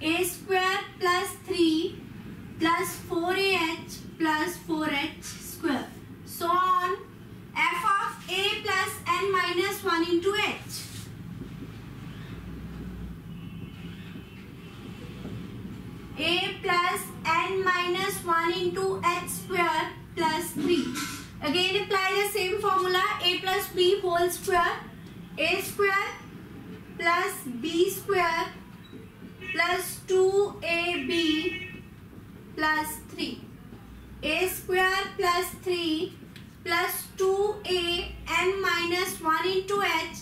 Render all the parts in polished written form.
a square plus 3 plus 4ah plus 4h square. So on f of a plus n minus 1 into h. A plus n minus 1 into h square plus 3. Again apply the same formula. A plus b whole square. A square plus b square plus 2ab plus 3. A square plus 3 plus 2a n minus 1 into h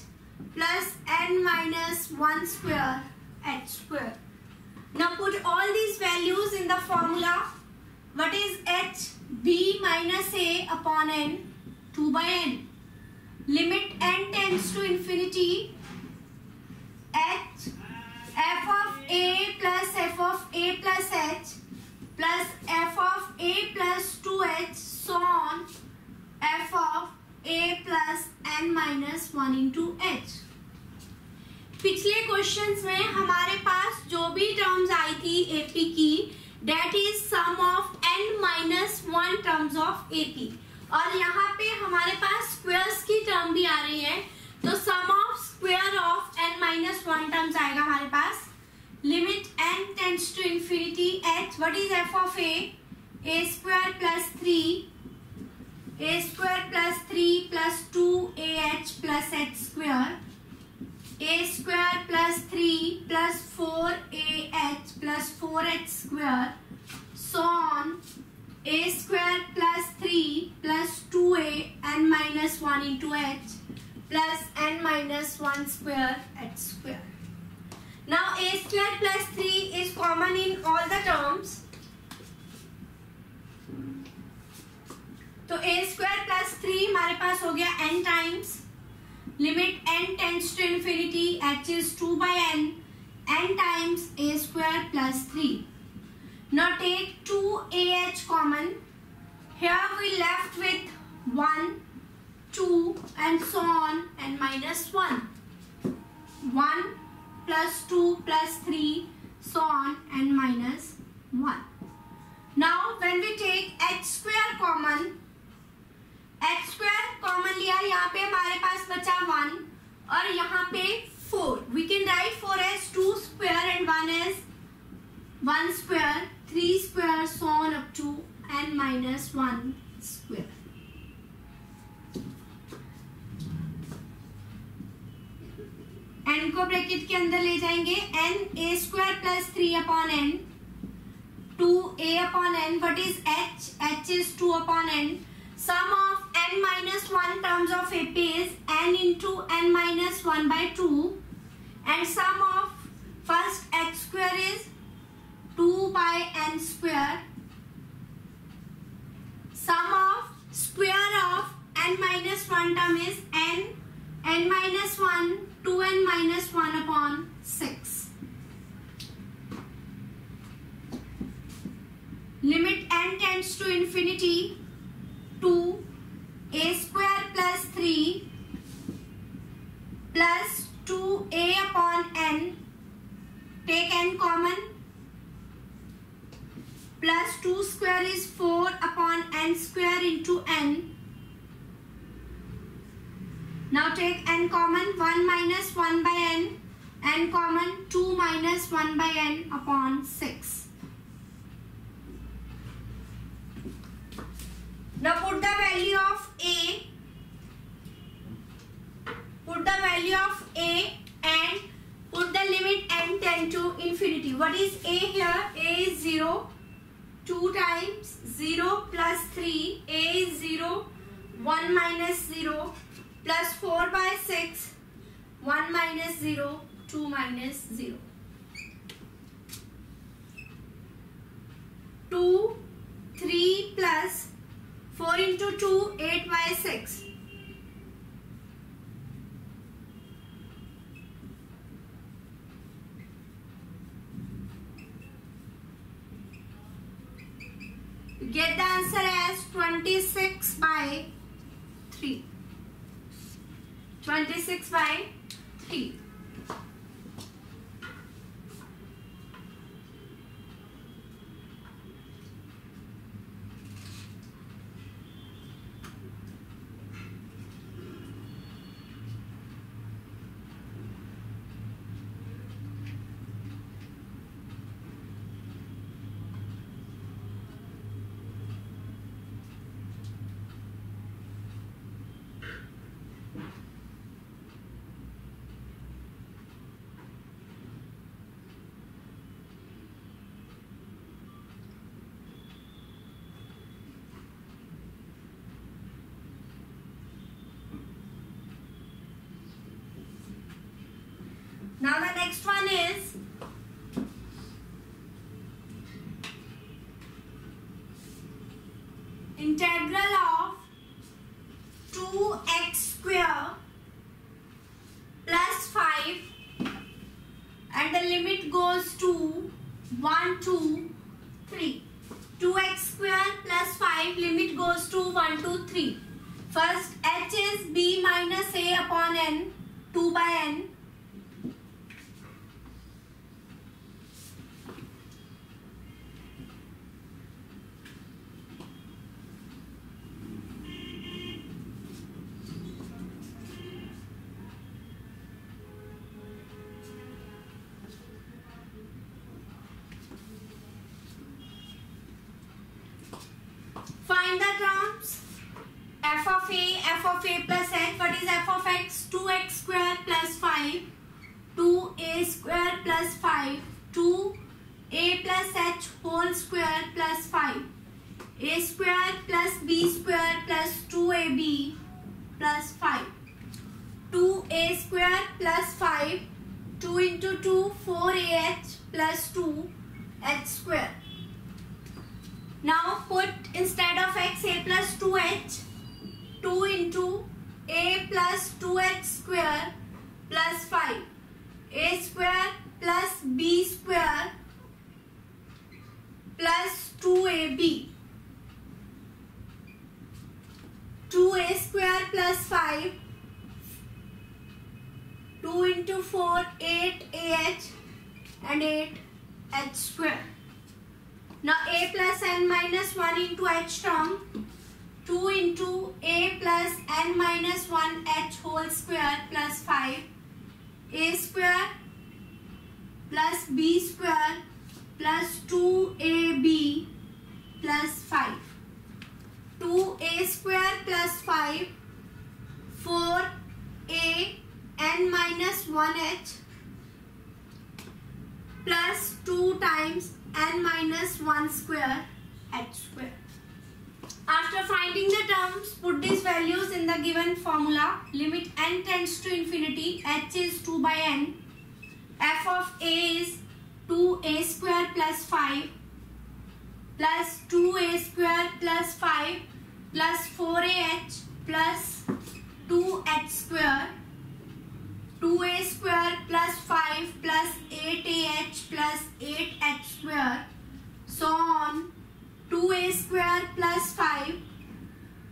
plus n minus 1 square h square. Now put all these values in the formula. What is h? B minus a upon n, 2 by n. Limit n tends to infinity. H f of a plus f of a plus h plus f of a plus 2h so on f of a plus n minus 1 into h. पिछले questions में हमारे पास जो भी terms आई थी AP की, that is sum of n minus 1 terms of AP, और यहाँ पे हमारे पास स्क्वायर्स की टर्म भी आ रही है, तो sum of square of n minus 1 terms आएगा हमारे पास. Limit n tends to infinity h. What is f of a square plus 3 a square plus 3 plus 2ah plus h square, a square plus 3 plus 4ah plus 4h square so on a square plus 3 plus 2a n minus 1 into h plus n minus 1 square h square. Now a square plus 3 is common in all the terms. तो a square plus 3 हमारे पास हो गया n times. Limit n tends to infinity, h is 2 by n times a square plus 3. Now take 2ah common. Here we left with 1, 2 and so on and minus 1. 1 plus 2 plus 3 so on and minus 1. Now when we take h square common, h square common लिया, यहाँ पे हमारे पास बचा 1 और यहाँ पे 4. We can write 4 as 2 square and 1 as 1 square, 3 square so on up to n minus 1 square. n को bracket के अंदर ले जाएंगे. n a square plus 3 upon n 2a upon n. What is h? h is 2 upon n. Sum of n minus 1 terms of AP is n into n minus 1 by 2 and sum of first h square is 2 by n square. Sum of square of n minus 1 term is n minus 1 2n minus 1 upon 6. Limit n tends to infinity. 2 a square plus 3 plus 2a upon n, take n common, plus 2 square is 4 upon n square into n. Now take n common, 1 minus 1 by n common, 2 minus 1 by n upon 6. Now put the value of a, and put the limit n tend to infinity. What is a here? A is 0, 2 times 0 plus 3, a is 0, 1 minus 0 plus 4 by 6, 1 minus 0, 2 minus 0. 2, 3 plus 4 into 2, 8 by 6. Get the answer as 26 by 3. 26 by 3. Now the next one is integral of 2x square plus 5 and the limit goes to 1, 2, 3. 2x square plus 5 limit goes to 1, 2, 3. First h is b minus a upon n, 2 by n. Find the terms. F of a plus h. What is f of x? 2x square plus 5. 2a square plus 5. 2a plus h whole square plus 5. A square plus b square plus 2ab plus 5. 2a square plus 5. 2 into 2, 4ah plus 2h square. Now put instead of x a plus 2h, 2 into a plus 2h square plus 5, a square plus b square plus 2ab, 2a square plus 5, 2 into 4, 8ah and 8h square. Now a plus n minus 1 into h term, 2 into a plus n minus 1 h whole square plus 5, a square plus b square plus 2ab plus 5, 2a square plus 5, 4a n minus 1h plus 2 times n minus 1 square h square. After finding the terms, put these values in the given formula. Limit n tends to infinity, h is 2 by n. F of a is 2a square plus 5 plus 2a square plus 5 plus 4ah plus 2h square. 2a square plus 5 plus 8ah plus 8h square, so on. 2a square plus 5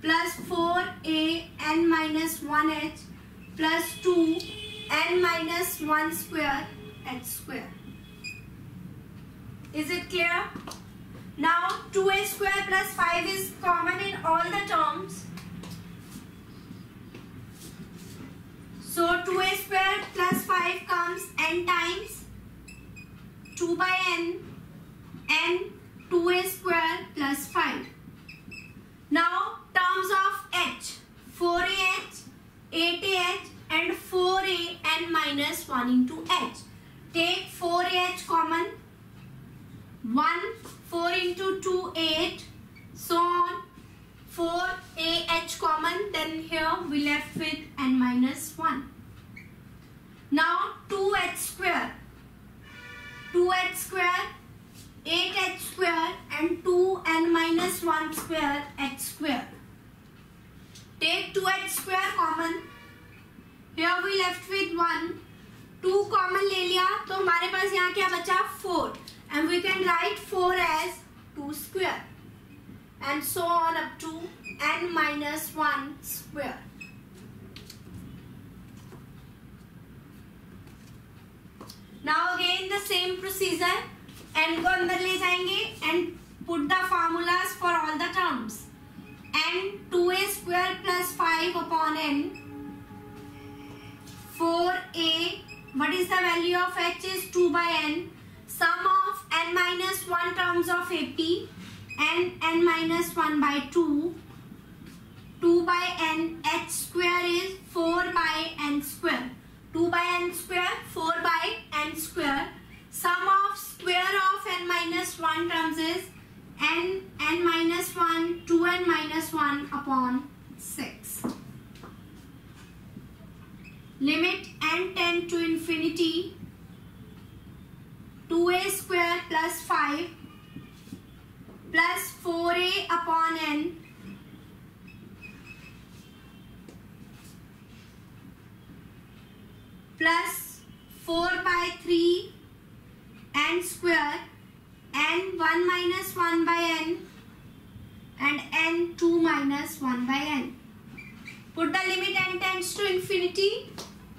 plus 4a n minus 1h plus 2 n minus 1 square h square. Is it clear? Now 2a square plus 5 is common in all the terms. So 2a square plus 5 comes n times 2 by n 2a square plus 5. Now terms of h, 4ah, 8ah and 4a n minus 1 into h. Take 4ah common, 1, 4 into 2, 8, so on. 4ah common, then here we left with n minus 1. Now 2h square, 2h square, 8h square and 2n minus 1 square h square. Take 2h square common, here we left with 1, 2 common ले लिया तो हमारे पास यहाँ क्या बचा 4 and we can write 4 as 2 square and so on up to n minus 1 square. Now again the same procedure, n को अंदर ले जाएंगे and put the formulas for all the terms. n 2a square plus 5 upon n, 4a, what is the value of h is 2 by n, sum of n minus 1 terms of ap and n minus 1 by 2, 2 by n, h square is 4 by n square, 2 by n square, 4 by n square, sum of square of n minus 1 terms is n minus 1, 2n minus 1 upon 6. Limit n tend to infinity, 2a square plus 5 plus 4a upon n plus 4 by 3 n square n 1 minus 1 by n and n 2 minus 1 by n. Put the limit n tends to infinity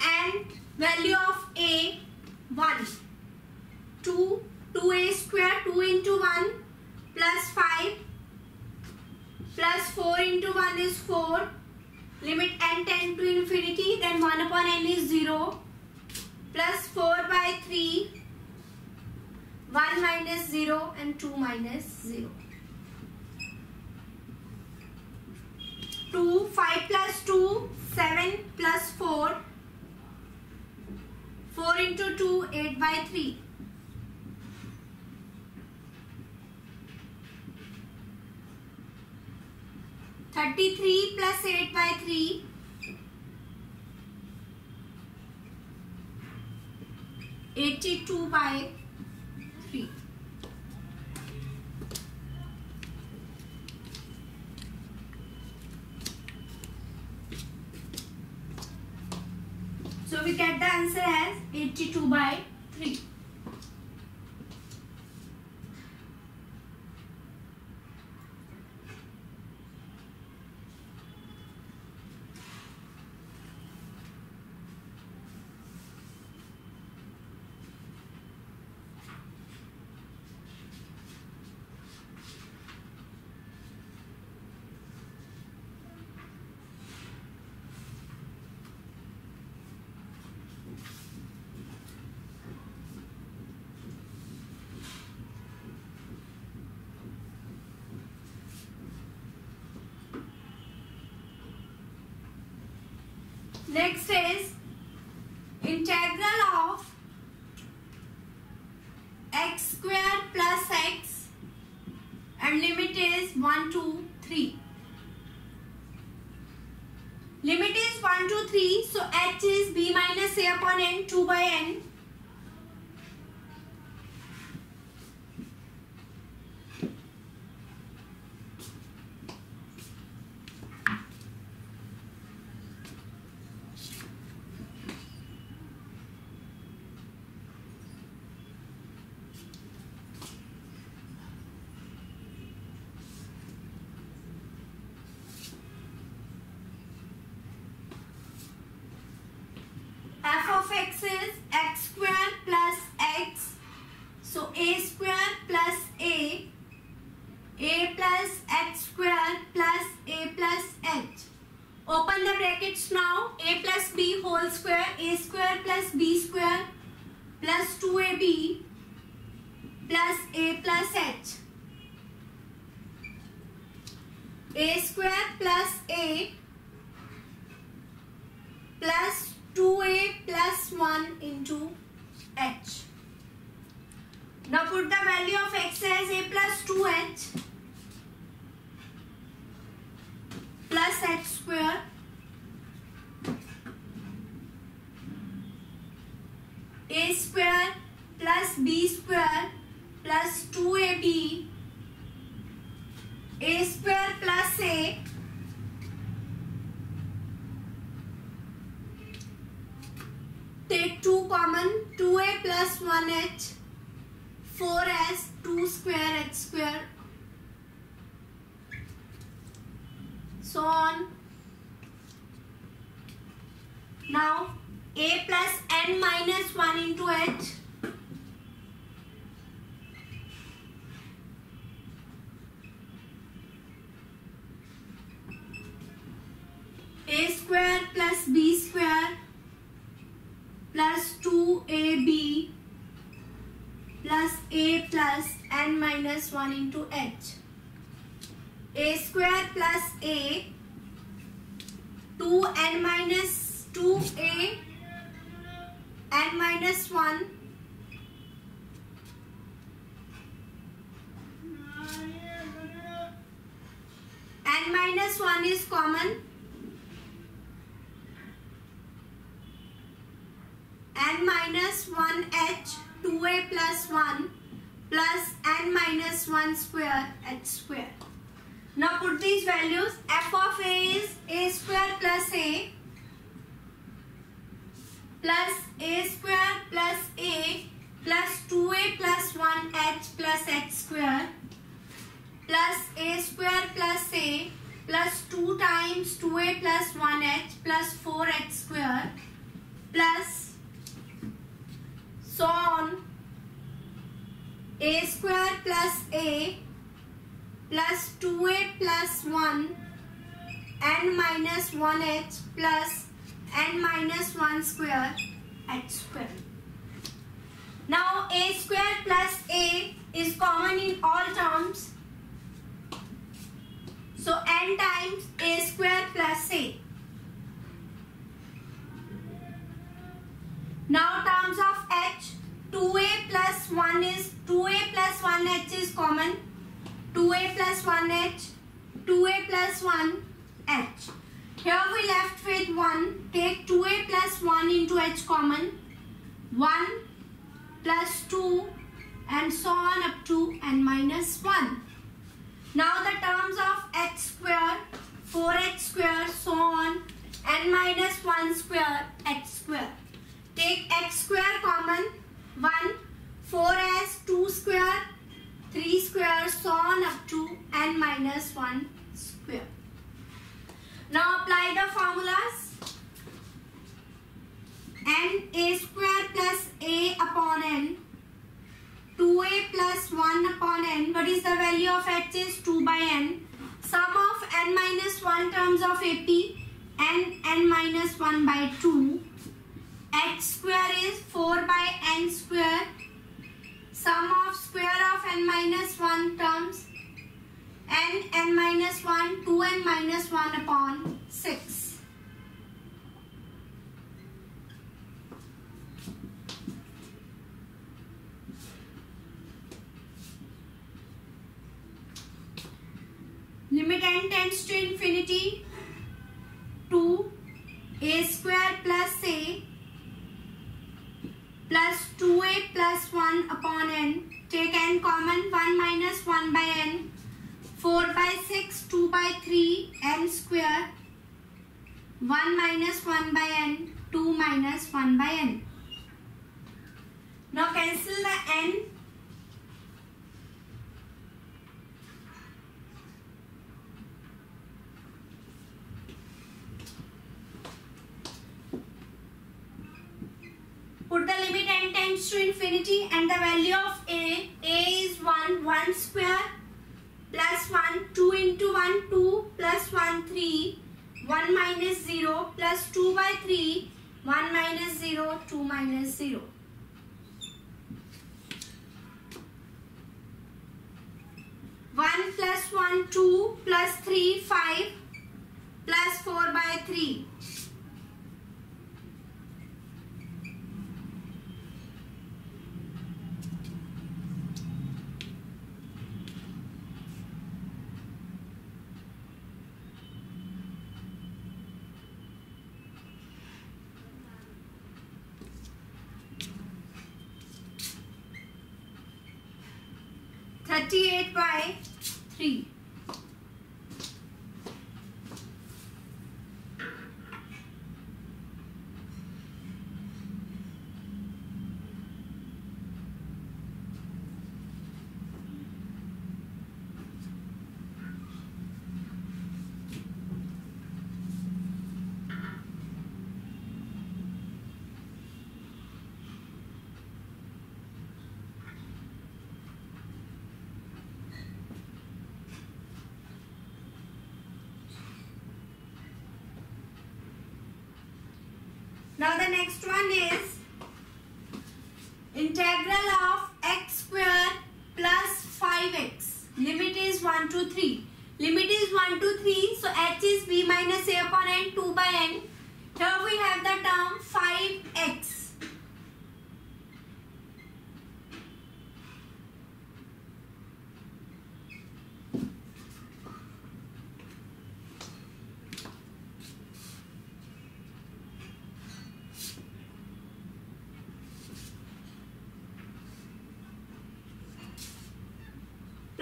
and value of a 1. 2a square 2 into 1 plus 5 plus 4 into 1 is 4. Limit n tend to infinity, then 1 upon n is 0 plus 4 by 3 1 minus 0 and 2 minus 0. 2, 5 plus 2, 7 plus 4, 4 into 2, 8 by 3. 33 plus 8 by 3, 82 by 3. So we get the answer as 82 by 3. Next is integral of x square plus x and limit is 1 to 3. Limit is 1 to 3, so h is b minus a upon n, 2 by n. F of x is x square plus x, so a square plus a plus x square plus a plus h. Open the brackets now. A plus b whole square, a square plus b square plus 2ab plus a plus h. A square plus a plus 2a plus 1 into h. Now put the value of x as a plus 2h plus h square a square plus b square plus 2ab a square plus a take 2 common, 2a plus 1h, 4s, 2 square h square, so on. Now a plus n minus 1 into h, a square plus b square plus 2ab plus a plus n minus 1 into h. A square plus a 2n minus 2a n minus 1 n minus 1 is common. N minus 1h, 2a plus 1 minus 1 square h square. Now put these values. F of a is a square plus a square plus a plus 2a plus 1h plus h square plus a square plus a plus 2 times 2a plus 1h plus 4h square plus so on a square plus a plus 2a plus 1 n minus 1h plus n minus 1 square h square. Now a square plus a is common in all terms. So n times a square plus a. Now terms of h, 2a plus 1 is 2a plus 1h is common. 2a plus 1h, 2a plus 1h. Here we left with 1. Take 2a plus 1 into h common. 1 plus 2 and so on up to n minus 1. Now the terms of h square, 4h square, so on, n minus 1 square, h square. Take x square common, 1, 4s, 2 square, 3 square, so on up to n minus 1 square. Now apply the formulas. N a square plus a upon n. 2a plus 1 upon n. What is the value of h is 2 by n. Sum of n minus 1 terms of AP n minus 1 by 2. H square is 4 by n square. Sum of square of n minus 1 terms n minus 1 2n minus 1 upon 6. Limit n tends to infinity. 2 a square plus a plus 2a plus 1 upon n. Take n common, 1 minus 1 by n. 4 by 6, 2 by 3, n square. 1 minus 1 by n, 2 minus 1 by n. Now cancel the n. Put the limit n tends to infinity and the value of a is 1, 1 square plus 1, 2 into 1, 2 plus 1, 3, 1 minus 0 plus 2 by 3, 1 minus 0, 2 minus 0. One plus 1, 2 plus 3, 5 plus 4 by 3. Thirty-eight by 3. Now the next one is integral of x square plus 5x. Limit is 1 to 3. Limit is 1 to 3. So h is b minus a upon n, 2 by n. Here we have the term 5x.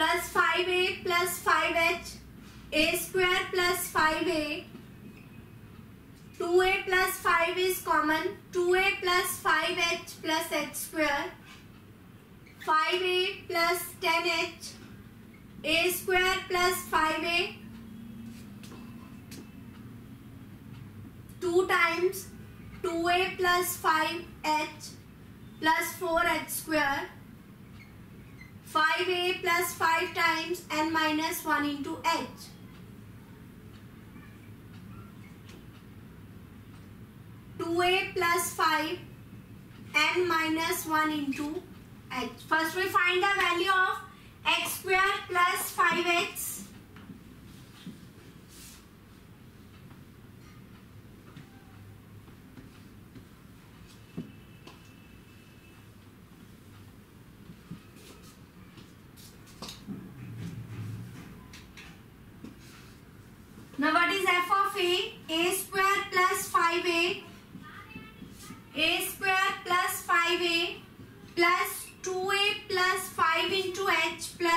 plus 5a plus 5h, a square plus 5a, 2a plus 5 is common, 2a plus 5h plus h square, 5a plus 10h, a square plus 5a, 2 times 2a plus 5h plus 4h square, 5a plus 5 times n minus 1 into h. A plus 5 n minus 1 into h. First we find the value of x square plus 5x. Now what is f of a? A square plus 5a, a square plus 5a plus 2a plus 5 into h plus